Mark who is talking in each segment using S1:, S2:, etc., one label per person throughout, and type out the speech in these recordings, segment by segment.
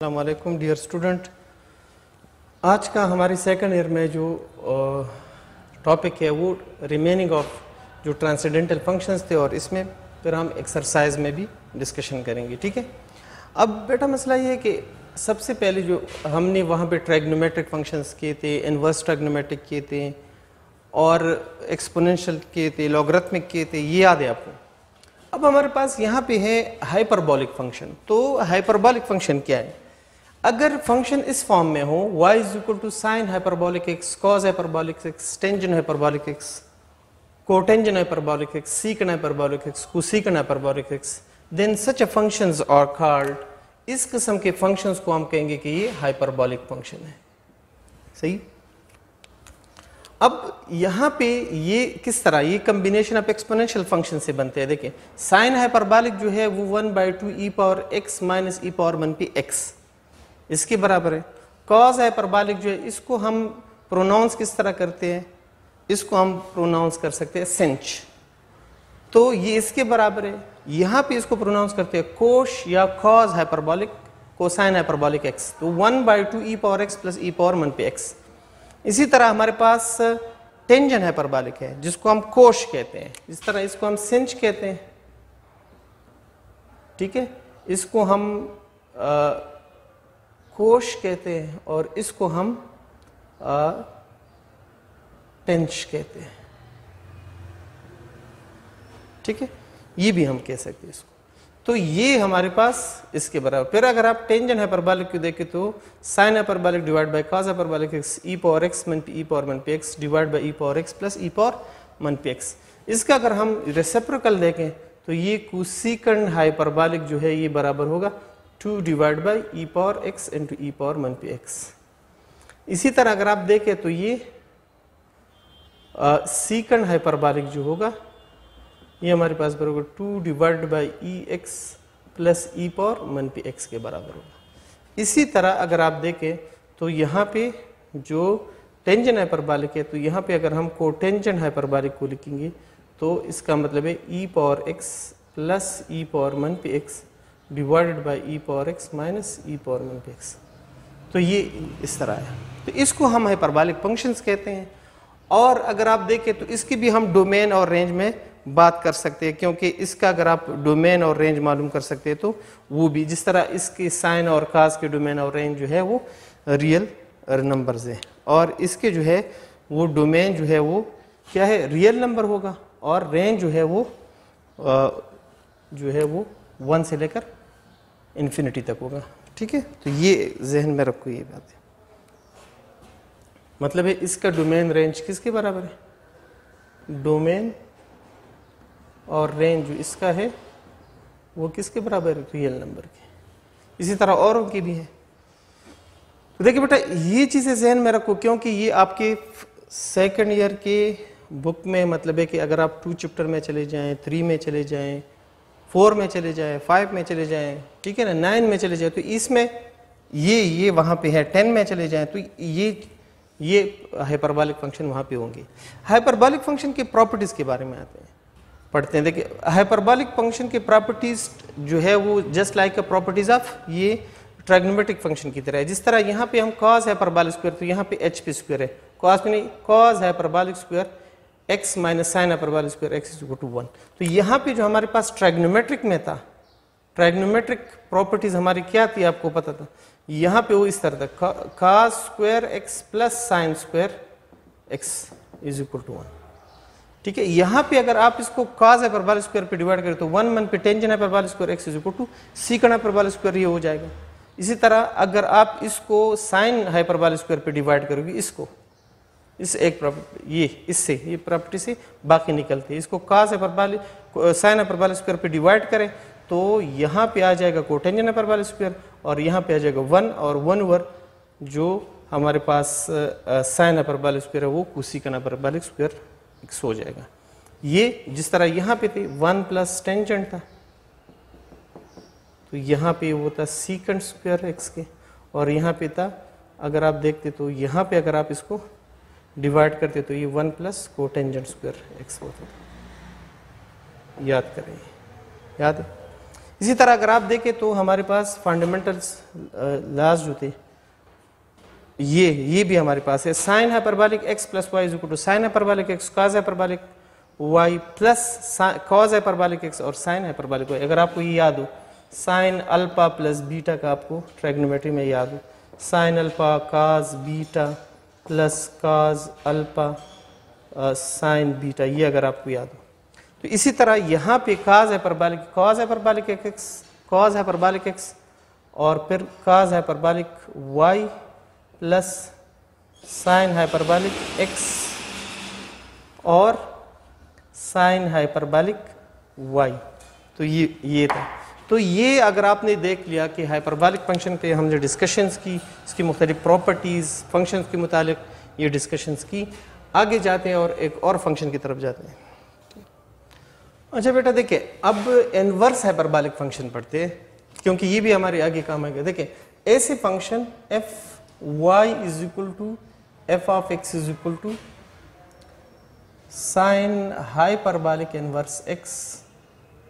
S1: अस्सलाम वालेकुम dear student. आज का हमारी सेकंड ईयर में जो टॉपिक है वो रिमेनिंग ऑफ जो ट्रांसेंडेंटल फंक्शंस थे और इसमें फिर हम एक्सरसाइज में भी डिस्कशन करेंगे। ठीक है, अब बेटा मसला ये है कि सबसे पहले जो हमने वहाँ पे ट्राइग्नोमेट्रिक फंक्शंस किए थे, इन्वर्स ट्राइग्नोमेट्रिक किए थे और एक्सपोनेंशियल किए थे, लॉगरिथमिक किए थे, ये याद है आपको। अब हमारे पास यहाँ पे है हाइपरबोलिक फंक्शन। तो हाइपरबोलिक फंक्शन क्या है? अगर फंक्शन इस फॉर्म में हो y is equal to sine hyperbolic x, cos hyperbolic x, tangent hyperbolic x, cotangent hyperbolic x, secant hyperbolic x, cosecant hyperbolic x, then such a functions are called, इस किस्म के functions को हम कहेंगे कि ये हाइपरबोलिक फंक्शन है। सही। अब यहाँ पे ये किस तरह, ये कम्बिनेशन ऑफ एक्सपोनेंशियल फंक्शन से बनते हैं। देखिए साइन हाइपरबोलिक जो है वो 1/2 e power x minus e power 1p x इसके बराबर है। कॉस हाइपरबोलिक जो है इसको हम प्रोनाउंस किस तरह करते हैं, इसको हम प्रोनाउंस कर सकते हैं सेंच, तो ये इसके बराबर है। यहाँ पे इसको प्रोनाउंस करते हैं कोश या cos hyperbolic cosine hyperbolic x, तो 1/2 e power x plus e power 1p x। इसी तरह हमारे पास टेंजेंट हाइपरबोलिक है जिसको हम कोश कहते हैं, इस तरह इसको हम सेंच कहते हैं। ठीक है, इसको हम कोश कहते हैं और इसको हम टेंच कहते हैं। ठीक है, ये भी हम कह सकते हैं इसको। तो ये हमारे पास इसके बराबर। फिर अगर आप टेंजेंट हाइपरबोलिक को देखें तो sine hyperbolic divide by cos hyperbolic x e power x मन e power 1p x divide by e power x plus e power 1p x। इसका अगर हम रेसिप्रोकल देखें तो ये कोसेकेंट हाइपरबोलिक जो है ये बराबर होगा 2 divide by e power x into e power 1p x। इसी तरह अगर आप देखें तो ये सेकेंट हाइपरबोलिक जो होगा ये हमारे पास बराबर 2 divide by E x plus e power 1p x के बराबर होगा। इसी तरह अगर आप देखें तो यहाँ पे जो टेंजेंट हाइपरबोलिक है तो यहाँ पे अगर हम कोटेंजेंट हाइपरबोलिक को लिखेंगे तो इसका मतलब है e power x plus e power 1p x divided by e power x minus e power 1p x। तो ये इस तरह है, तो इसको हम हाइपरबोलिक फंक्शंस कहते हैं। और अगर आप देखें तो इसकी भी हम डोमेन और रेंज में बात कर सकते हैं, क्योंकि इसका अगर आप डोमेन और रेंज मालूम कर सकते हैं तो वो भी, जिस तरह इसके साइन और कास के डोमेन और रेंज जो है वो रियल नंबर्स हैं और इसके जो है वो डोमेन जो है वो क्या है, रियल नंबर होगा और रेंज जो है वो 1 से लेकर इन्फिनिटी तक होगा। ठीक है, तो ये जहन में रखो ये बात है। मतलब है इसका डोमेन रेंज किसके बराबर है, डोमेन और रेंज जो इसका है वो किसके बराबर है, रियल नंबर के। इसी तरह औरों की भी है। तो देखिए बेटा ये चीज़ें जहन में रखो, क्योंकि ये आपके सेकंड ईयर के बुक में मतलब है कि अगर आप 2 चैप्टर में चले जाएं, 3 में चले जाएं, 4 में चले जाएं, 5 में चले जाएं, ठीक है ना, 9 में चले जाएं, तो इसमें ये वहाँ पे है, 10 में चले जाएं तो ये हाइपरबोलिक फंक्शन वहाँ पे होंगे। हाइपरबोलिक फंक्शन के प्रॉपर्टीज़ के बारे में आते हैं, पढ़ते हैं। देखिए हाइपरबोलिक फंक्शन की प्रॉपर्टीज जो है वो just like a properties of ये ट्राइग्नोमेट्रिक फंक्शन की तरह है। जिस तरह यहाँ पे हम कॉस हाइपरबोलिक स्क्वायर, तो यहाँ पे HP स्क्वायर है, कॉस में नहीं, cos hyperbolic square x minus sine hyperbolic square x is equal to 1। तो यहाँ पे जो हमारे पास ट्राइग्नोमेट्रिक में था, ट्राइग्नोमेट्रिक प्रॉपर्टीज हमारी क्या थी आपको पता था, यहाँ पे वो इस तरह था, cos square x plus sine square x is equal to 1। ठीक है, यहाँ पे अगर आप इसको cos हाइपरबोलिक स्क्वायर पे डिवाइड करें तो 1 पे tangent hyperbolic square x is equal to secant hyperbolic square ये हो जाएगा। इसी तरह अगर आप इसको साइन हाइपरबोलिक स्क्वायर पे डिवाइड करोगे, इसको इस एक प्रॉपर्टी ये प्रॉपर्टी से बाकी निकलती है, इसको cos hyperbolic sign hyperbolic square पे डिवाइड करें तो यहाँ पे आ जाएगा कोटेंजेंट हाइपरबोलिक स्क्वायर और यहाँ पे आ जाएगा 1 और 1 ओवर जो हमारे पास साइन हाइपरबोलिक स्क्वायर है वो कोसेकेंट हाइपरबोलिक स्क्वायर x हो जाएगा। ये जिस तरह यहाँ पे थे 1 प्लस टेंजेंट था तो यहाँ पे वो था सीकेंट स्क्वायर x के, और यहाँ पे था अगर आप देखते तो यहाँ पे अगर आप इसको डिवाइड करते तो ये 1 प्लस कोटेंजेंट स्क्वायर x होता था। याद करें, याद है। इसी तरह अगर आप देखें तो हमारे पास फंडामेंटल्स लॉज जो थे ये भी हमारे पास है। Sine hyperbolic x plus y is equal to sine hyperbolic x cos hyperbolic y plus cos hyperbolic x और साइन हाइपरबॉलिक वाई। अगर आपको ये याद हो साइन अल्फा प्लस बीटा का आपको ट्राइगोनोमेट्री में याद हो, sine alpha cos beta plus cos alpha sign beta, ये अगर आपको याद हो। तो इसी तरह यहाँ पे कॉस हाइपरबॉलिक एक्स और फिर cos hyperbolic y plus sine hyperbolic x और साइन हाइपरबॉलिक वाई। तो ये था। तो ये अगर आपने देख लिया कि हाइपरबॉलिक फंक्शन पे हमने डिस्कशंस की, इसकी मुख्तलिफ प्रॉपर्टीज़ फंक्शंस के मुतालिक ये डिस्कशंस की। आगे जाते हैं और एक और फंक्शन की तरफ जाते हैं। अच्छा बेटा देखिए, अब इनवर्स हाइपरबॉलिक फंक्शन पढ़ते हैं क्योंकि ये भी हमारे आगे काम आएगा। देखिए ऐसे function f y is equal to f of x is equal to sine hyperbolic inverse x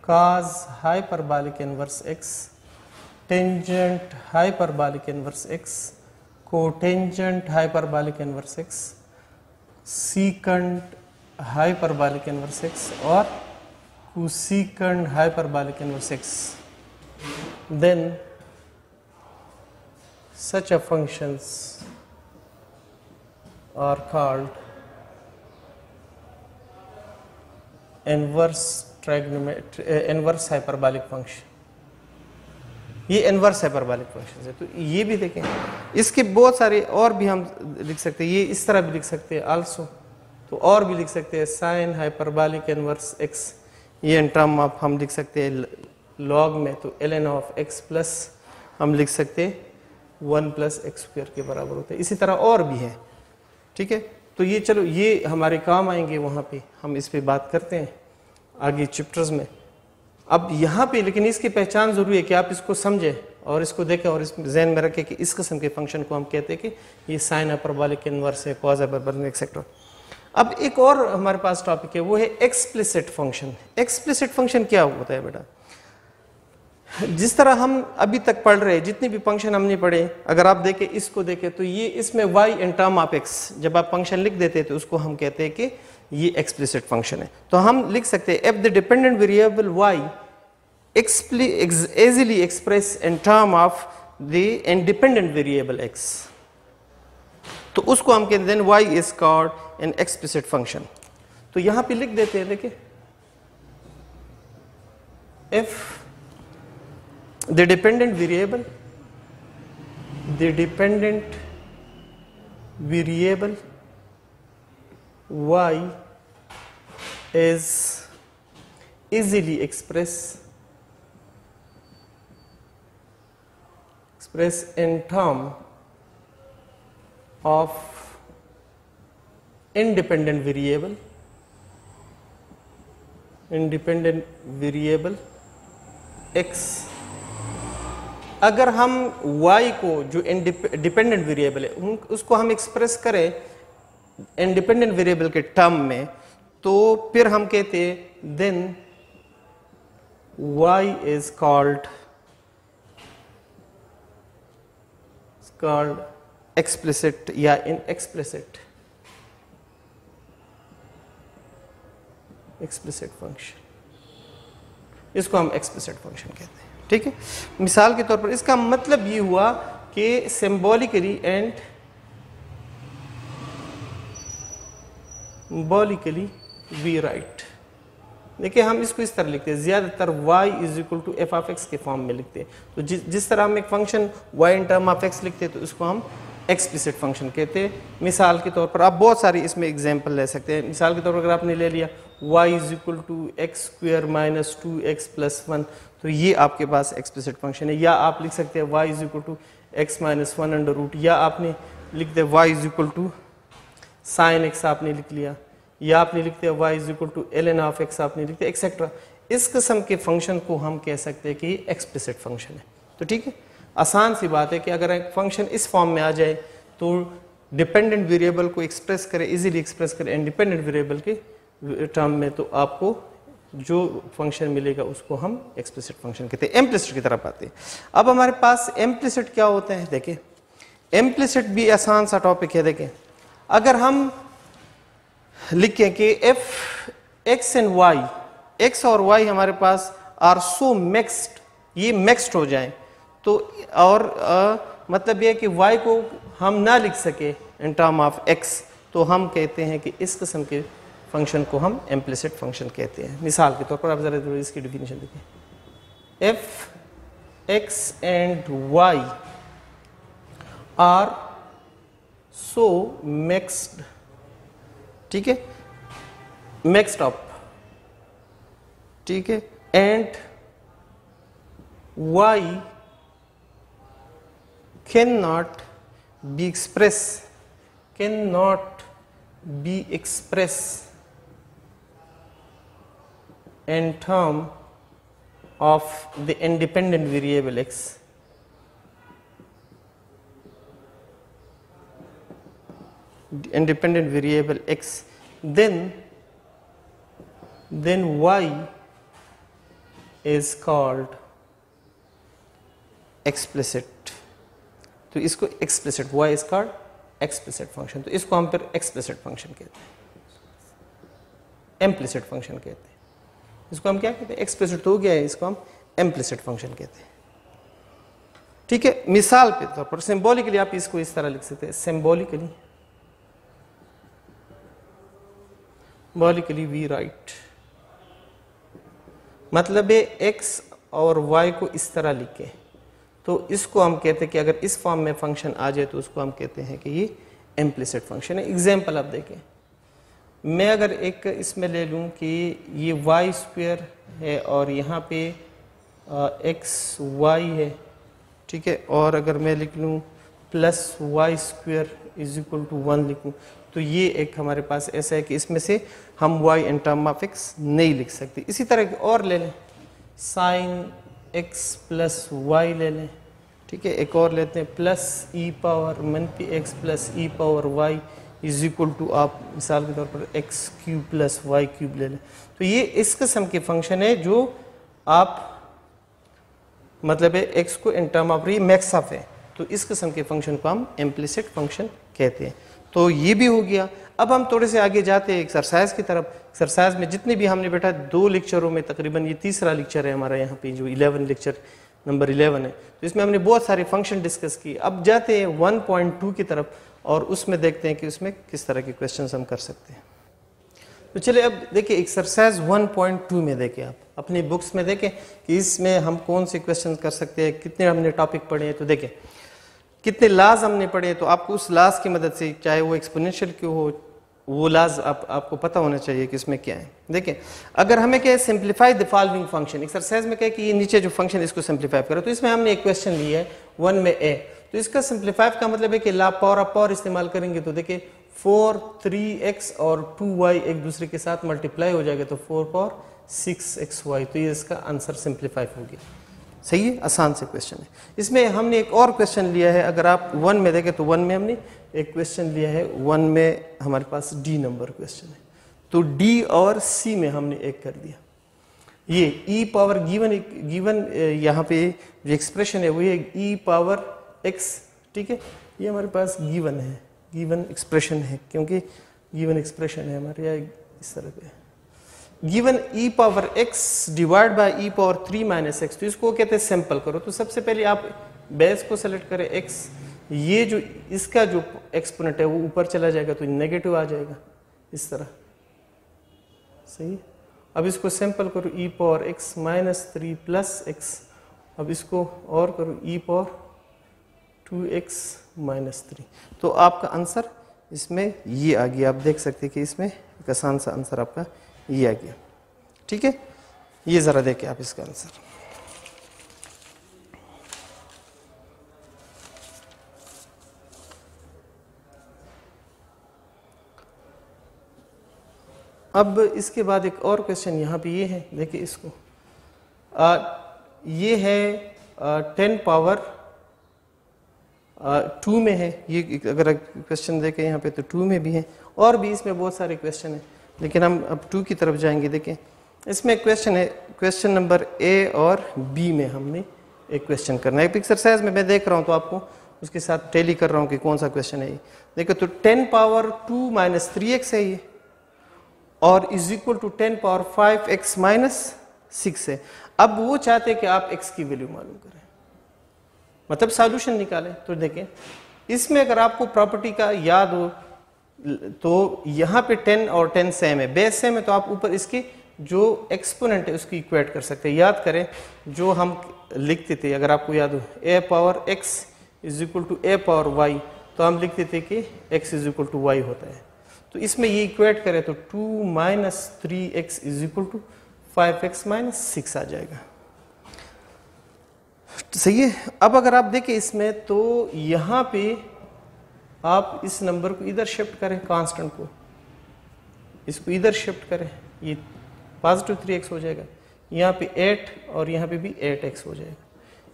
S1: cos hyperbolic inverse x tangent hyperbolic inverse x cotangent hyperbolic inverse x secant hyperbolic inverse x और cosecant hyperbolic inverse x. then such a functions are called inverse hyperbolic function। ये inverse hyperbolic function है। तो ये भी देखें, इसके बहुत सारे और भी हम लिख सकते हैं। ये इस तरह भी लिख सकते हैं आल्सो, तो और भी लिख सकते हैं साइन हाइपरबॉलिक इनवर्स एक्स, ये इन टर्म ऑफ हम लिख सकते हैं लॉग में, तो ln ऑफ x प्लस हम लिख सकते हैं 1 प्लस एक्स स्क्वायर के बराबर होता है। इसी तरह और भी है, ठीक है। तो ये चलो ये हमारे काम आएंगे, वहाँ पे हम इस पे बात करते हैं आगे चैप्टर्स में। अब यहाँ पे लेकिन इसकी पहचान ज़रूरी है कि आप इसको समझें और इसको देखें और इसमें जहन में रखें कि इस किस्म के फंक्शन को हम कहते हैं कि ये साइन हाइपरबॉलिक इनवर्स है, कॉस हाइपरबॉलिक एक्सेट्रा। अब एक और हमारे पास टॉपिक है, वो है एक्सप्लिसिट फंक्शन। एक्सप्लिसिट फंक्शन क्या होता है बेटा? जिस तरह हम अभी तक पढ़ रहे हैं, जितने भी फंक्शन हमने पढ़े, अगर आप देखें इसको देखें तो ये इसमें y in term of x, जब आप फंक्शन लिख देते हैं तो उसको हम कहते हैं कि ये एक्सप्लिसिट फंक्शन है। तो हम लिख सकते हैं if the dependent variable y easily express in term of the independent variable x, तो उसको हम कहते हैं y is called an explicit function। तो यहां पे लिख देते हैं, देखिए if the dependent variable y is easily express in term of independent variable x। अगर हम y को जो डिपेंडेंट वेरिएबल है उसको हम एक्सप्रेस करें इंडिपेंडेंट वेरिएबल के टर्म में, तो फिर हम कहते हैं then y is called explicit या inexplicit फंक्शन, इसको हम एक्सप्लिसिट फंक्शन कहते हैं, ठीक है। मिसाल के तौर पर इसका मतलब ये हुआ कि सिंबॉलिकली वी राइट, देखिए हम इसको इस तरह लिखते हैं, ज़्यादातर y is equal to f of x के फॉर्म में लिखते हैं। तो जिस तरह हम एक function y in term of x लिखते हैं तो इसको हम एक्सप्लिसिट फंक्शन कहते हैं। मिसाल के तौर पर आप बहुत सारी इसमें एग्जांपल ले सकते हैं। मिसाल के तौर पर अगर आपने ले लिया y is equal to x square minus 2x प्लस 1, तो ये आपके पास एक्सप्लिसिट फंक्शन है। या आप लिख सकते हैं y is equal to x minus 1 under root, या आपने लिख दिया y is equal to sine x आपने लिख लिया, या आपने लिखते हैं y is equal to ln of x आपने लिखते हैं एक्सेट्रा। इस किस्म के फंक्शन को हम कह सकते हैं कि एक्सप्लिसिट फंक्शन है। तो ठीक है, आसान सी बात है कि अगर एक फंक्शन इस फॉर्म में आ जाए तो डिपेंडेंट वेरिएबल को एक्सप्रेस करे, इजीली एक्सप्रेस करे इंडिपेंडेंट वेरिएबल के टर्म में, तो आपको जो फंक्शन मिलेगा उसको हम एक्सप्लिसिट फंक्शन कहते हैं। इम्प्लिसिट की तरफ आते हैं। अब हमारे पास इम्प्लिसिट क्या होता है, देखिए इम्प्लिसिट भी आसान सा टॉपिक है। देखिए अगर हम लिखें कि f x and y, x और वाई हमारे पास आर सो मिक्स्ड, ये मिक्स्ड हो जाए तो, और मतलब ये कि वाई को हम ना लिख सके इन टर्म ऑफ एक्स, तो हम कहते हैं कि इस किस्म के फंक्शन को हम इम्प्लिसिट फंक्शन कहते हैं। मिसाल के तौर पर आप जरा इसकी डिफिनीशन देखिए, f x and y are so mixed, ठीक है, मिक्स्ड अप, ठीक है, and y can not be express in term of the independent variable x. Independent variable x, then y is called explicit. तो इसको explicit, y is called explicit function, तो इसको हम फिर explicit function कहते हैं, implicit function कहते हैं। इसको हम क्या कहते हैं, explicit तो हो गया है, इसको हम implicit function कहते हैं। ठीक है, मिसाल के तौर पर सिंबॉलिकली आप इसको इस तरह लिख सकते हैं, सिंबॉलिकली वी राइट, मतलब है x और y को इस तरह लिखें तो इसको हम कहते हैं कि अगर इस फॉर्म में फंक्शन आ जाए तो उसको हम कहते हैं कि ये इम्प्लिसिट फंक्शन है। एग्जाम्पल आप देखें, मैं अगर एक इसमें ले लूँ कि ये वाई स्क्वायर है और यहाँ पे एक्स वाई है, ठीक है, और अगर मैं लिख लूँ plus y square is equal to 1 लिखूँ, तो ये एक हमारे पास ऐसा है कि इसमें से हम y in term of x नहीं लिख सकते। इसी तरह और ले लें, साइन x प्लस वाई ले लें, ठीक है, एक और लेते हैं plus e power -p x plus e power y is equal to, आप मिसाल के तौर पर x cube plus y cube ले लें। तो ये इस किस्म के फंक्शन है जो आप मतलब है x को इन टर्म ऑफ मैक्स ऑफ है, तो इस किस्म के फंक्शन को हम इम्प्लिसिट फंक्शन कहते हैं। तो ये भी हो गया। अब हम थोड़े से आगे जाते हैं एक्सरसाइज की तरफ। एक्सरसाइज में जितने भी हमने बैठा 2 लेक्चरों में, तकरीबन ये तीसरा लेक्चर है हमारा यहाँ पे, जो 11 लेक्चर नंबर 11 है, तो इसमें हमने बहुत सारे फंक्शन डिस्कस किए। अब जाते हैं 1.2 की तरफ और उसमें देखते हैं कि उसमें किस तरह के क्वेश्चन हम कर सकते हैं। तो चलिए अब देखिए एक्सरसाइज 1.2 में देखें, आप अपनी बुक्स में देखें कि इसमें हम कौन से क्वेश्चन कर सकते हैं, कितने हमने टॉपिक पढ़े हैं। तो देखें कितने लाज हमने पढ़े, तो आपको उस लाज की मदद से, चाहे वो एक्सपोनेंशियल क्यों हो, वो लाज आपको पता होना चाहिए कि इसमें क्या है। देखिए अगर हमें क्या है, simplify the following function, exercise में क्या है कि ये नीचे जो फंक्शन इसको सिंप्लीफाई करो, तो इसमें हमने एक क्वेश्चन लिया है 1 में a, तो इसका सिंप्लीफाई का मतलब है कि ला पावर ऑफ पावर इस्तेमाल करेंगे तो देखिए 4 3x और 2y एक दूसरे के साथ मल्टीप्लाई हो जाएगा तो 4 पावर 6xy, तो ये इसका आंसर सिंप्लीफाई हो गया। सही है, आसान से क्वेश्चन है। इसमें हमने एक और क्वेश्चन लिया है, अगर आप 1 में देखें तो 1 में हमने एक क्वेश्चन लिया है, 1 में हमारे पास d नंबर क्वेश्चन है, तो d और c में हमने एक कर दिया। ये e पावर गिवन यहाँ पे जो एक्सप्रेशन है वो ये e पावर x, ठीक है, ये हमारे पास गिवन है, गिवन एक्सप्रेशन है, क्योंकि गिवन एक्सप्रेशन है हमारे यहाँ इस तरह पे given e power x divide by e power 3 minus x, तो इसको कहते हैं सिंपल करो। तो सबसे पहले आप बेस को सेलेक्ट करें x, ये जो इसका जो एक्सपोनेंट है वो ऊपर चला जाएगा तो नेगेटिव आ जाएगा इस तरह, सही। अब इसको सिंपल करो e power x minus 3 plus x, अब इसको और करो e पावर 2x माइनस 3, तो आपका आंसर इसमें ये आ गया। आप देख सकते हैं कि इसमें एक आसान सा आंसर आपका ये आ गया, ठीक है। ये जरा देखिए आप इसका आंसर, अब इसके बाद एक और क्वेश्चन यहाँ पे ये है, देखिए इसको ये है 10 पावर 2 में है, ये अगर क्वेश्चन देखें यहाँ पे तो 2 में भी है, और भी इसमें बहुत सारे क्वेश्चन हैं, लेकिन हम अब 2 की तरफ जाएंगे। देखें इसमें क्वेश्चन है, क्वेश्चन नंबर ए और बी में हमने एक क्वेश्चन करना है। एक एक्सरसाइज में मैं देख रहा हूँ तो आपको उसके साथ टैली कर रहा हूँ कि कौन सा क्वेश्चन है ये। देखो तो 10 पावर 2 माइनस 3x है ये, और is equal to 10 power 5x minus 6 है। अब वो चाहते हैं कि आप x की वैल्यू मालूम करें, मतलब सॉल्यूशन निकालें। तो देखें इसमें अगर आपको प्रॉपर्टी का याद हो तो यहाँ पे 10 और 10 सेम है, बेस सेम है, तो आप ऊपर इसके जो एक्सपोनेंट है उसकी इक्वेट कर सकते हैं। याद करें जो हम लिखते थे, अगर आपको याद हो a power x is equal to a power y, तो हम लिखते थे कि x is equal to y होता है। तो इसमें ये इक्वेट करें तो 2 minus 3x is equal to 5x minus 6 आ जाएगा। सही है। अब अगर आप देखें इसमें तो यहाँ पे आप इस नंबर को इधर शिफ्ट करें, कांस्टेंट को इसको इधर शिफ्ट करें, ये पॉजिटिव 3x हो जाएगा। यहाँ पे 8 और यहाँ पे भी 8x हो जाएगा।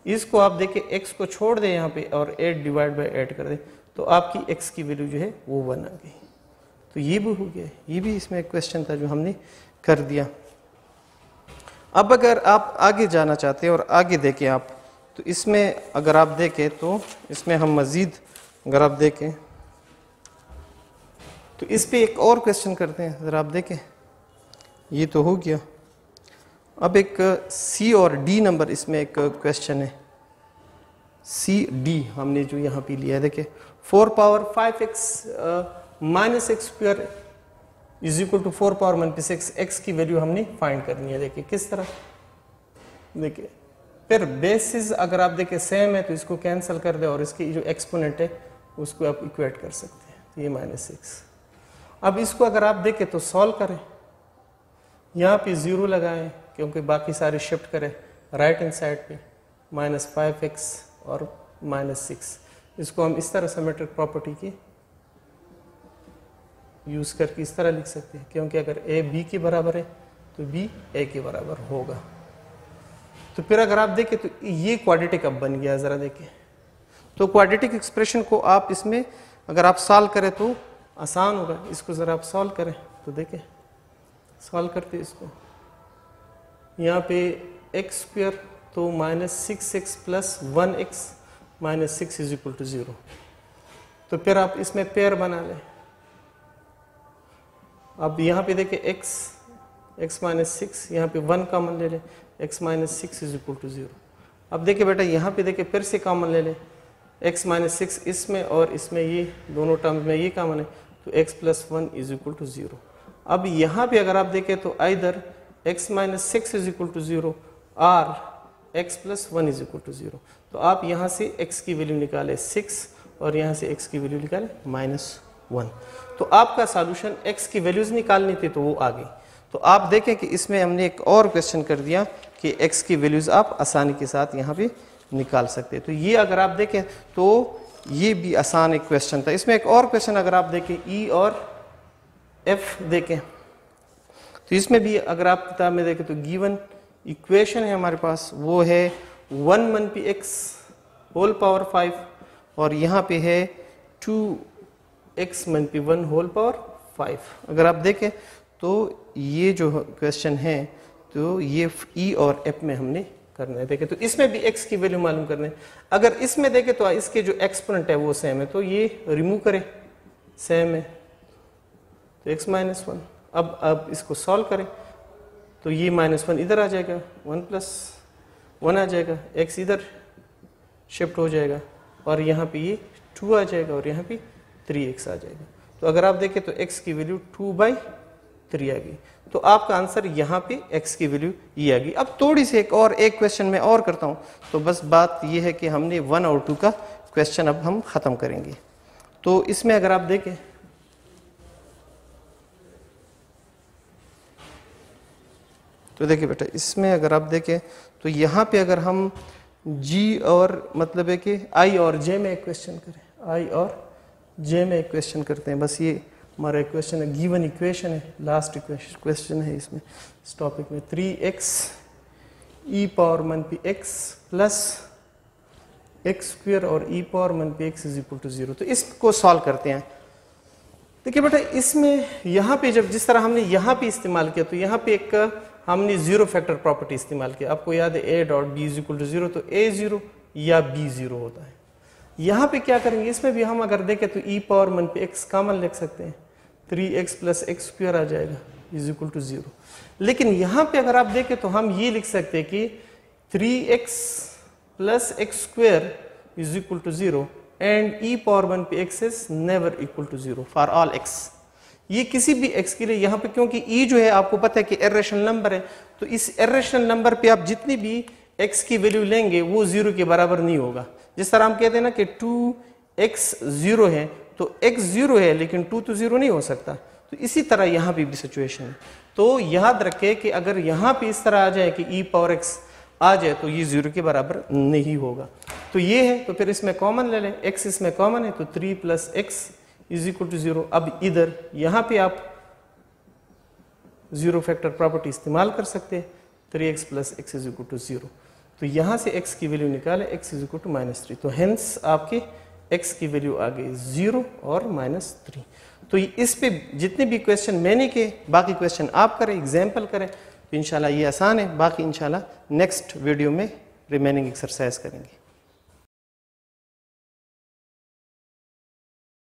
S1: इसको आप देखें x को छोड़ दें यहाँ पे और 8 डिवाइड बाई 8 कर दें तो आपकी x की वैल्यू जो है वो 1 आ गई। तो ये भी हो गया, ये भी इसमें एक क्वेश्चन था जो हमने कर दिया। अब अगर आप आगे जाना चाहते हैं और आगे देखें आप, तो इसमें अगर आप देखें तो इसमें हम मज़ीद अगर आप देखें तो इस पे एक और क्वेश्चन करते हैं। ज़रा आप देखें, ये तो हो गया। अब एक सी और डी नंबर इसमें एक क्वेश्चन है, सी डी हमने जो यहाँ पे लिया है। देखिए 4 power 5x minus x square is equal to 4 power minus 6, x की वैल्यू हमने फाइंड करनी है। देखिए किस तरह, देखिए फिर बेसिस अगर आप देखें सेम है तो इसको कैंसिल कर दे और इसकी जो एक्सपोनेंट है उसको आप इक्वेट कर सकते हैं, तो ये -6। अब इसको अगर आप देखें तो सॉल्व करें, यहाँ पे 0 लगाएं क्योंकि बाकी सारे शिफ्ट करें राइट हैंड साइड पे, -5x और -6। इसको हम इस तरह सिमेट्रिक प्रॉपर्टी की यूज करके इस तरह लिख सकते हैं, क्योंकि अगर a b के बराबर है तो b a के बराबर होगा। तो फिर अगर आप देखें तो ये क्वाड्रेटिक अब बन गया। जरा देखें तो क्वाड्रेटिक एक्सप्रेशन को आप इसमें अगर आप सॉल्व करें तो आसान होगा। इसको ज़रा आप सॉल्व करें तो देखें, सॉल्व करते इसको, यहाँ पे एक्स स्क्वायर तो -6x plus 1x -6 is equal to 0। तो फिर आप इसमें पेयर बना लें। अब यहाँ पे देखें x -6, यहाँ पे 1 कॉमन ले लें, x -6 इज इक्वल टू 0। अब देखिए बेटा यहाँ पे देखिए फिर से कॉमन ले लें, x -6 इसमें और इसमें ये दोनों टर्म्स में ये कॉमन है, तो x plus 1 is equal to 0। अब यहाँ पे अगर आप देखें तो either x -6 is equal to 0 और x plus 1 is equal to 0। तो आप यहाँ से x की वैल्यू निकालें 6 और यहाँ से x की वैल्यू निकालें -1। तो आपका सॉल्यूशन x की वैल्यूज निकालनी थी तो वो आ गई। तो आप देखें कि इसमें हमने एक और क्वेश्चन कर दिया कि x की वैल्यूज आप आसानी के साथ यहाँ पे निकाल सकते हैं। तो ये अगर आप देखें तो ये भी आसान एक क्वेश्चन था। इसमें एक और क्वेश्चन अगर आप देखें E और F देखें तो इसमें भी अगर आप किताब में देखें तो गिवन इक्वेशन है हमारे पास, वो है 1-1px होल पावर 5 और यहाँ पे है 2x-1 होल पावर 5। अगर आप देखें तो ये जो क्वेश्चन है तो ये E और F में हमने करना है। देखें तो इसमें भी x की वैल्यू मालूम करना है। अगर इसमें देखें तो इसके जो एक्सपोनेंट है वो सेम है, तो ये रिमूव करें, सेम है तो x -1। अब इसको सॉल्व करें तो ये -1 इधर आ जाएगा, 1 + 1 आ जाएगा, x इधर शिफ्ट हो जाएगा और यहाँ पे ये 2 आ जाएगा और यहाँ पे 3x आ जाएगा। तो अगर आप देखें तो x की वैल्यू 2/3 आ गई। तो आपका आंसर यहाँ पे x की वैल्यू ये आ गई। अब थोड़ी सी एक क्वेश्चन में और करता हूँ, तो बस बात ये है कि हमने 1 और 2 का क्वेश्चन अब हम ख़त्म करेंगे। तो इसमें अगर आप देखें तो देखिए बेटा इसमें अगर आप देखें तो यहाँ पे अगर हम g और मतलब है कि i और j में एक क्वेश्चन करें, i और j में एक क्वेश्चन करते हैं। बस ये हमारा क्वेश्चन है, गिवन इक्वेशन है, लास्ट क्वेश्चन है इसमें इस टॉपिक में। 3x e power 1px plus x square और e power 1px is equal to 0। तो इसको सॉल्व करते हैं। देखिए बेटा, इसमें यहाँ पे जब जिस तरह हमने यहाँ पे इस्तेमाल किया तो यहाँ पे एक हमने जीरो फैक्टर प्रॉपर्टी इस्तेमाल किया। आपको याद है a dot b is equal to zero, तो ए जीरो या बी जीरो होता है। यहाँ पे क्या करेंगे, इसमें भी हम अगर देखें तो ई पावर मन पे एक्स कॉमन लिख सकते हैं, 3x प्लस एक्स स्क्वायर आ जाएगा इज इक्वल टू जीरो। लेकिन यहाँ पे अगर आप देखें तो हम ये लिख सकते हैं कि 3x plus x square is equal to zero and e power one पे x is never equal to zero for all x. ये किसी भी एक्स के लिए यहाँ पे, क्योंकि ई जो है आपको पता है कि इर्रेशनल नंबर है, तो इस इर्रेशनल नंबर पे आप जितनी भी एक्स की वैल्यू लेंगे वो जीरो के बराबर नहीं होगा। जिस तरह हम कहते हैं ना कि 2x जीरो है तो x जीरो है लेकिन 2 तो जीरो नहीं हो सकता, तो इसी तरह यहाँ पे भी सिचुएशन है। तो याद रखें कि अगर यहाँ पे इस तरह आ जाए कि ई पावर x आ जाए तो ये जीरो के बराबर नहीं होगा। तो ये है, तो फिर इसमें कॉमन ले लें, x इसमें कॉमन है तो 3 plus x is equal to zero. अब इधर यहाँ पे आप जीरो फैक्टर प्रॉपर्टी इस्तेमाल कर सकते हैं, 3x plus x is equal to zero. तो यहाँ से x की वैल्यू निकाले, x इज इक्वल टू -3, तो हेंस आपके x की वैल्यू आ गई 0 और -3। तो इस पे जितने भी क्वेश्चन मैंने किए, बाकी क्वेश्चन आप करें, एग्जाम्पल करें, तो इंशाल्लाह ये आसान है। बाकी इंशाल्लाह नेक्स्ट वीडियो में रिमेनिंग एक्सरसाइज करेंगे।